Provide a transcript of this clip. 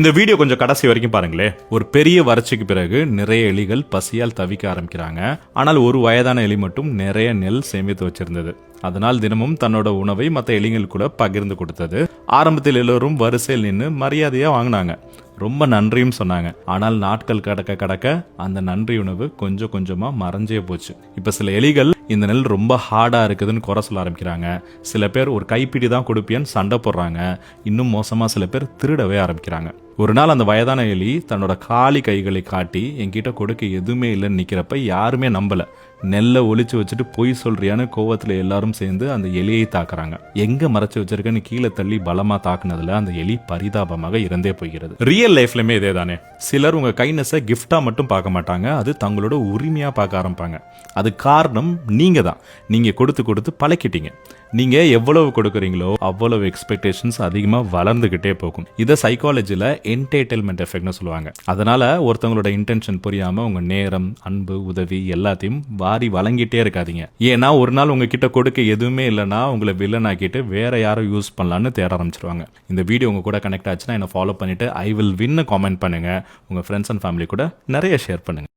இந்த வீடியோ கொஞ்சம் கடைசி வரைக்கும் பாருங்களேன். ஒரு பெரிய வறட்சிக்கு பிறகு நிறைய எலிகள் பசியால் தவிக்க ஆரம்பிக்கிறாங்க. ஆனால் ஒரு வயதான எலி மட்டும் நிறைய நெல் சேமித்து வச்சிருந்தது. அதனால் தினமும் தன்னோட உணவை மற்ற எலிகள் கூட பகிர்ந்து கொடுத்தது. ஆரம்பத்தில் எல்லோரும் வரிசையில் நின்று மரியாதையா வாங்கினாங்க, ரொம்ப நன்றியும் சொன்னாங்க. ஆனால் நாட்கள் கடக்க கடக்க அந்த நன்றி உணவு கொஞ்சம் கொஞ்சமா மறைஞ்சே போச்சு. இப்ப சில எலிகள் இந்த நெல் ரொம்ப ஹார்டா இருக்குதுன்னு குறை சொல்ல ஆரம்பிக்கிறாங்க. சில பேர் ஒரு கைப்பிடி தான் கொடுப்பியான்னு சண்டை போடுறாங்க. இன்னும் மோசமா சில பேர் திருடவே ஆரம்பிக்கிறாங்க. ஒரு நாள் அந்த வயதான எலி தன்னோட காலி கைகளை காட்டி என்கிட்ட கொடுக்க எதுவுமே இல்லைன்னு நிக்கிறப்ப யாருமே நம்பல. நெல்லை ஒளிச்சு வச்சுட்டு பொய் சொல்றியான்னு கோவத்துல எல்லாரும் சேர்ந்து அந்த எலியை தாக்குறாங்க. எங்க மறைச்சு வச்சிருக்கன்னு கீழே தள்ளி பலமா தாக்குனதுல அந்த எலி பரிதாபமாக இறந்தே போகிறது. ரியல் லைஃப்லயுமே இதே தானே. சிலர் உங்க கைண்ட்னஸை கிஃப்டா மட்டும் பார்க்க மாட்டாங்க, அது தங்களோட உரிமையா பார்க்க ஆரம்பிப்பாங்க. அது காரணம் நீங்க தான். நீங்க கொடுத்து கொடுத்து பழக்கிட்டீங்க. நீங்க எவ்வளவு கொடுக்குறீங்களோ அவ்வளவு எக்ஸ்பெக்டேஷன்ஸ் அதிகமா வளர்ந்துகிட்டே போகும். இதை சைக்காலஜில என்டர்டெயின்மெண்ட் எஃபெக்ட்னு சொல்லுவாங்க. அதனால ஒருத்தவங்களோட இன்டென்ஷன் புரியாம உங்க நேரம், அன்பு, உதவி எல்லாத்தையும் வாரி வழங்கிட்டே இருக்காதீங்க. ஏன்னா ஒரு நாள் உங்ககிட்ட கொடுக்க எதுவுமே இல்லைன்னா உங்களை வில்லன் ஆக்கிட்டு வேற யாரும் யூஸ் பண்ணலான்னு தேட ஆரம்பிச்சிருவாங்க. இந்த வீடியோ உங்க கூட கனெக்ட் ஆச்சுன்னா என்ன ஃபாலோ பண்ணிட்டு ஐ வில் வின் கமெண்ட் பண்ணுங்க. உங்க ஃப்ரெண்ட்ஸ் அண்ட் ஃபேமிலி கூட நிறைய ஷேர் பண்ணுங்க.